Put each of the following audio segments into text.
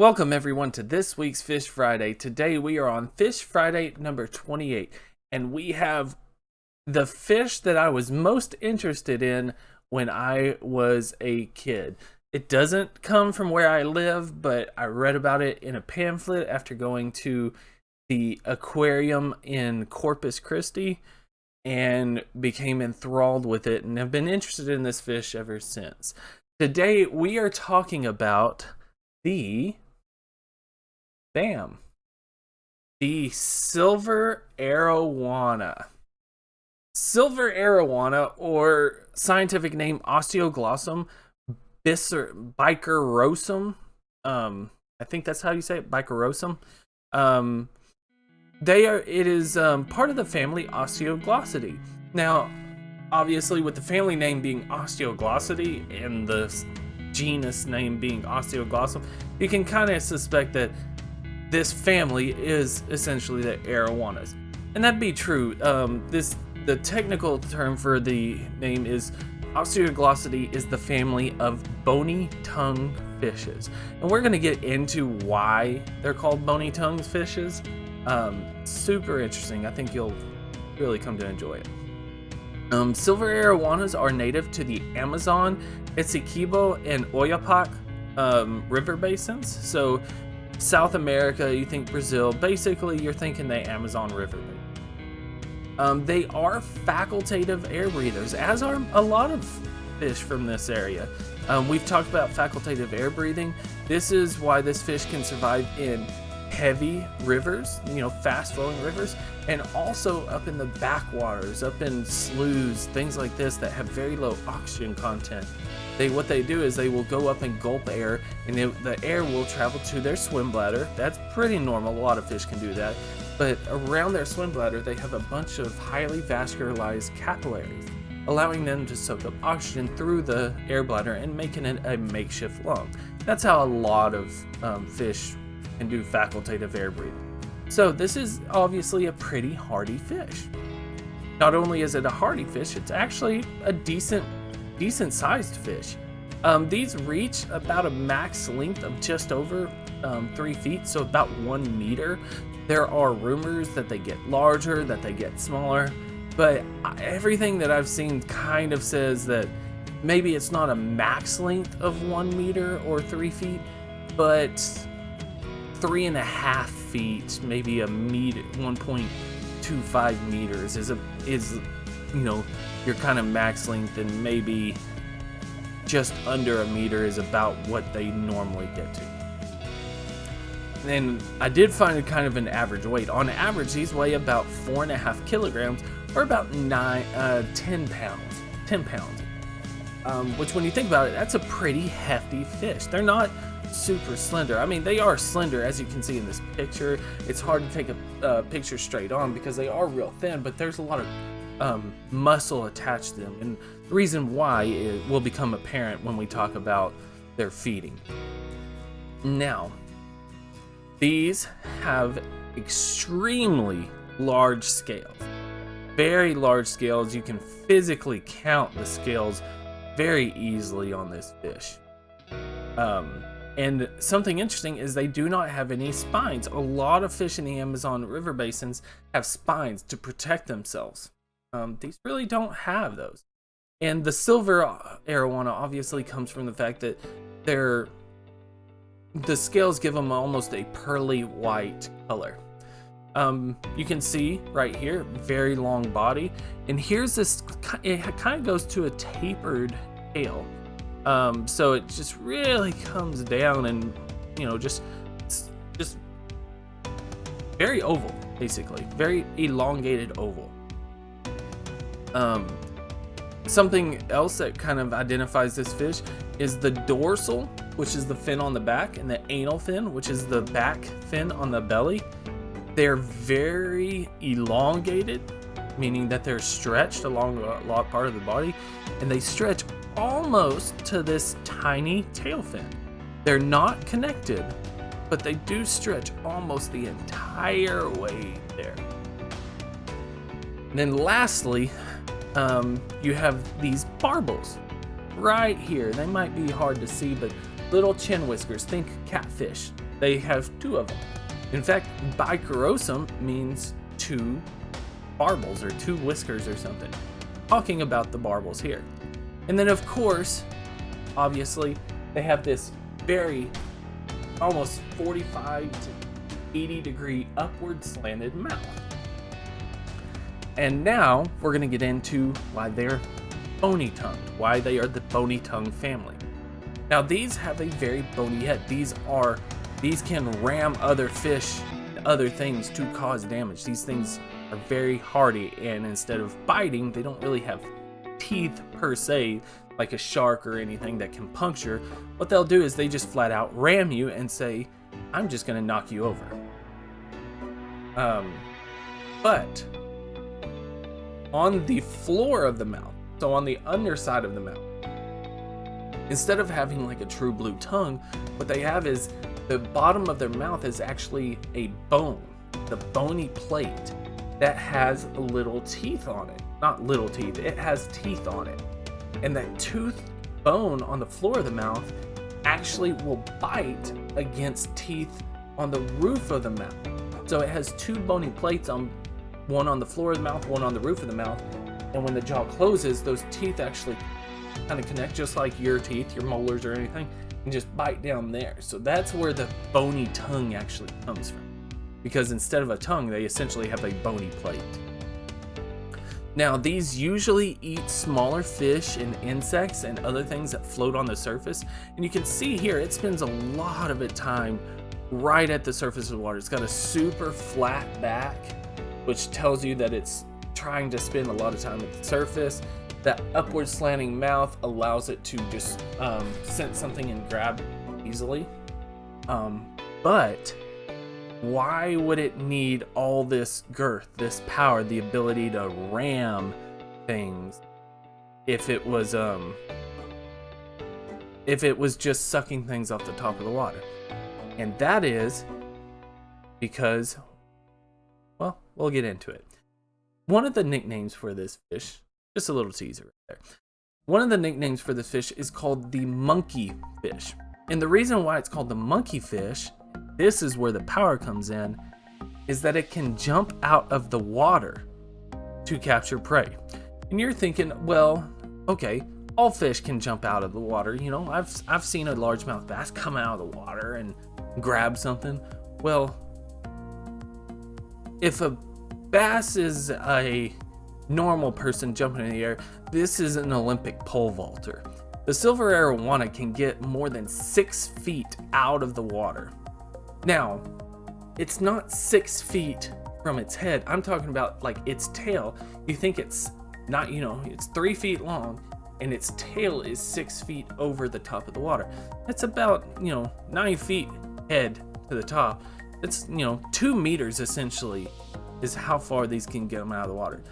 Welcome everyone to this week's Fish Friday. Today we are on Fish Friday number 28, and we have the fish that I was most interested in when I was a kid. It doesn't come from where I live, but I read about it in a pamphlet after going to the aquarium in Corpus Christi and became enthralled with it and have been interested in this fish ever since. Today we are talking about the silver arowana. Silver arowana, or scientific name Osteoglossum bicorosum. I think that's how you say it, bicorosum. It is part of the family Osteoglossidae. Now, obviously, with the family name being Osteoglossidae and the genus name being Osteoglossum, you can kind of suspect that this family is essentially the arowanas, and that'd be true. The technical term for the name is Osteoglossidae is the family of bony tongue fishes, and we're going to get into why they're called bony tongue fishes. Super interesting. I think you'll really come to enjoy it. Silver arowanas are native to the Amazon, Essequibo, and Oyapock river basins. So South America, you think Brazil, basically you're thinking the Amazon River. They are facultative air breathers, as are a lot of fish from this area. We've talked about facultative air breathing. This is why this fish can survive in heavy rivers, fast flowing rivers, and also up in the backwaters, up in sloughs, things like this that have very low oxygen content. What they do is they will go up and gulp air, and the air will travel to their swim bladder. That's pretty normal. A lot of fish can do that. But around their swim bladder, they have a bunch of highly vascularized capillaries, allowing them to soak up oxygen through the air bladder and making it a makeshift lung. That's how a lot of fish can do facultative air breathing. So this is obviously a pretty hardy fish. Not only is it a hardy fish, it's actually a decent sized fish. These reach about a max length of just over 3 feet, so about 1 meter. There are rumors that they get larger, that they get smaller, but everything that I've seen kind of says that maybe it's not a max length of 1 meter or 3 feet, but 3.5 feet, maybe a meter, 1.25 meters is your kind of max length, and maybe just under a meter is about what they normally get to. And I did find kind of an average weight. On average, these weigh about 4.5 kilograms, or about 10 pounds. Which, when you think about it, that's a pretty hefty fish. They're not super slender. I mean, they are slender, as you can see in this picture. It's hard to take a picture straight on because they are real thin, but there's a lot of muscle attached to them, and the reason why it will become apparent when we talk about their feeding. Now, these have extremely large scales, very large scales. You can physically count the scales very easily on this fish. And something interesting is they do not have any spines. A lot of fish in the Amazon River basins have spines to protect themselves. These really don't have those. And the silver arowana obviously comes from the fact that the scales give them almost a pearly white color. You can see right here, very long body. And here's this, it kind of goes to a tapered tail. So it just really comes down and, just very oval, basically. Very elongated oval. Something else that kind of identifies this fish is the dorsal, which is the fin on the back, and the anal fin, which is the back fin on the belly. They're very elongated, meaning that they're stretched along a lot part of the body, and they stretch almost to this tiny tail fin. They're not connected, but they do stretch almost the entire way there. And then lastly, you have these barbels right here. They might be hard to see, but little chin whiskers. Think catfish. They have 2 of them. In fact, bicorosum means 2 barbels or 2 whiskers or something. Talking about the barbels here. And then of course, obviously, they have this very almost 45 to 80 degree upward slanted mouth. And now we're going to get into why they're bony tongued, why they are the bony tongue family. Now these have a very bony head. These can ram other fish and other things to cause damage. These things are very hardy, and instead of biting, they don't really have teeth per se like a shark or anything that can puncture. What they'll do is they just flat out ram you and say, I'm just going to knock you over. But on the floor of the mouth, so on the underside of the mouth, instead of having like a true blue tongue, what they have is the bottom of their mouth is actually a bone, the bony plate that has little teeth on it. Not little teeth, it has teeth on it. And that tooth bone on the floor of the mouth actually will bite against teeth on the roof of the mouth. So it has 2 bony plates, one on the floor of the mouth, one on the roof of the mouth. And when the jaw closes, those teeth actually kind of connect, just like your teeth, your molars or anything, and just bite down there. So that's where the bony tongue actually comes from. Because instead of a tongue, they essentially have a bony plate. Now, these usually eat smaller fish and insects and other things that float on the surface. And you can see here, it spends a lot of its time right at the surface of the water. It's got a super flat back, which tells you that it's trying to spend a lot of time at the surface. That upward slanting mouth allows it to just sense something and grab easily. But why would it need all this girth, this power, the ability to ram things if it was just sucking things off the top of the water? And that is because, well, we'll get into it. One of the nicknames for this fish, just a little teaser right there. One of the nicknames for this fish is called the monkey fish. And the reason why it's called the monkey fish, this is where the power comes in, is that it can jump out of the water to capture prey. And you're thinking, well, okay, all fish can jump out of the water. You know, I've seen a largemouth bass come out of the water and grab something. Well, if a bass is a normal person jumping in the air, this is an Olympic pole vaulter. The silver arowana can get more than 6 feet out of the water. Now, it's not 6 feet from its head. I'm talking about like its tail. You think it's not, it's 3 feet long and its tail is 6 feet over the top of the water. That's about, 9 feet head to the top. It's, 2 meters essentially is how far these can get them out of the water.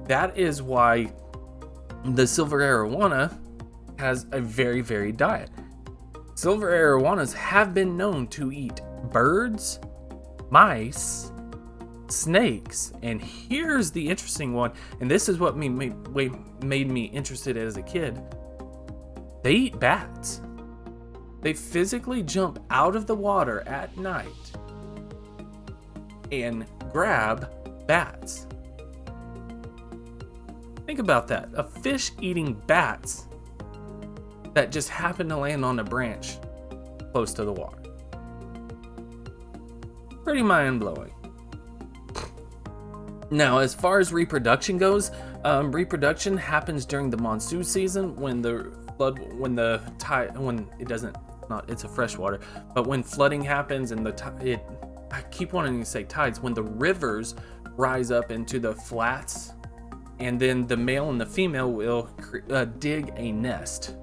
That is why the silver arowana has a very varied diet. Silver arowanas have been known to eat birds, mice, snakes, and here's the interesting one, and this is what made me interested as a kid. They eat bats. They physically jump out of the water at night and grab bats. Think about that. A fish eating bats that just happen to land on a branch close to the water. Pretty mind-blowing. Now, as far as reproduction goes, reproduction happens during the monsoon season when it's a freshwater, but when flooding happens and I keep wanting to say tides, when the rivers rise up into the flats, and then the male and the female will dig a nest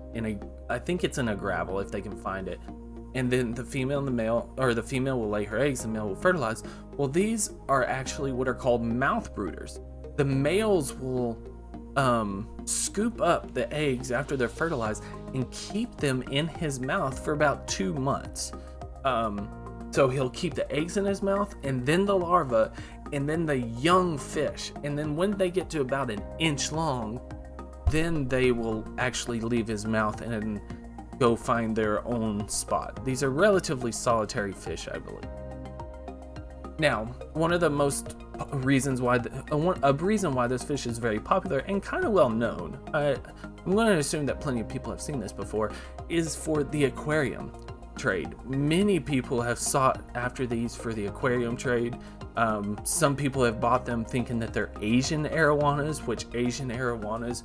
I think it's in a gravel if they can find it. And then the female will lay her eggs, the male will fertilize. Well, these are actually what are called mouth brooders. The males will scoop up the eggs after they're fertilized and keep them in his mouth for about 2 months. So he'll keep the eggs in his mouth, and then the larva, and then the young fish. And then when they get to about 1 inch long, then they will actually leave his mouth and go find their own spot. These are relatively solitary fish, I believe. Now, one of the most reasons why a reason why this fish is very popular and kind of well known, I'm going to assume that plenty of people have seen this before, is for the aquarium trade. Many people have sought after these for the aquarium trade. Some people have bought them thinking that they're Asian arowanas, which Asian arowanas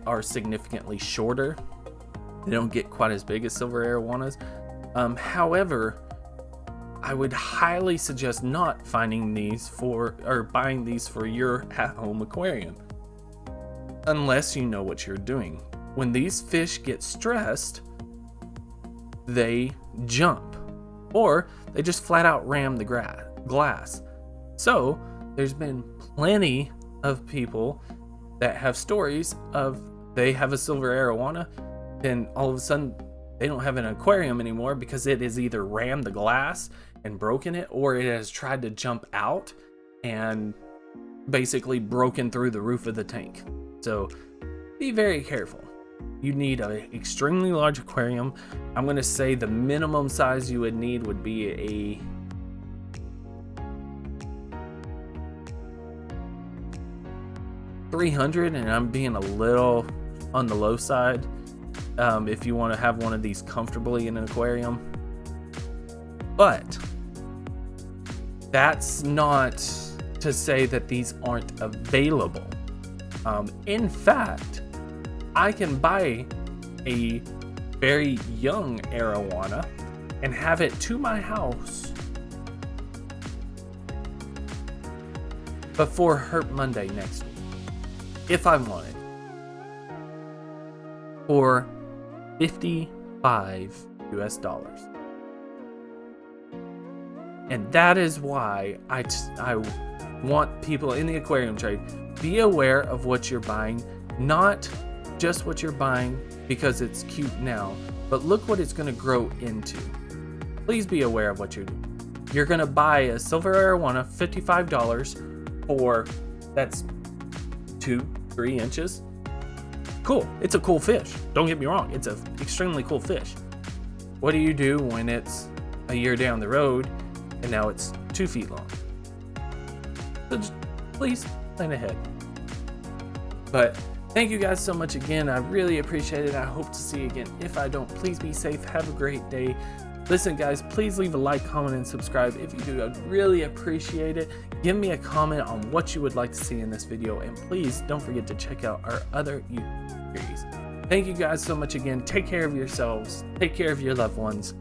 are significantly shorter. They don't get quite as big as silver arowanas. However, I would highly suggest not finding these or buying these for your at-home aquarium, unless you know what you're doing. When these fish get stressed, they jump, or they just flat out ram the glass. So there's been plenty of people that have stories of they have a silver arowana, then all of a sudden they don't have an aquarium anymore because it has either rammed the glass and broken it, or it has tried to jump out and basically broken through the roof of the tank. So be very careful. You need an extremely large aquarium. I'm going to say the minimum size you would need would be a $300, and I'm being a little on the low side if you want to have one of these comfortably in an aquarium. But that's not to say that these aren't available. In fact, I can buy a very young arowana and have it to my house before Herp Monday next week, if I wanted, for $55 US. And that is why I want people in the aquarium trade, be aware of what you're buying, not just what you're buying because it's cute now, but look what it's going to grow into. Please be aware of what you're doing. You're going to buy a silver arowana, $55 for, that's 2-3 inches. Cool. It's a cool fish. Don't get me wrong. It's an extremely cool fish. What do you do when it's a year down the road and now it's 2 feet long? So just please plan ahead. But thank you guys so much again. I really appreciate it. I hope to see you again. If I don't, please be safe. Have a great day. Listen, guys, please leave a like, comment, and subscribe. If you do, I'd really appreciate it. Give me a comment on what you would like to see in this video. And please don't forget to check out our other YouTube series. Thank you guys so much again. Take care of yourselves. Take care of your loved ones.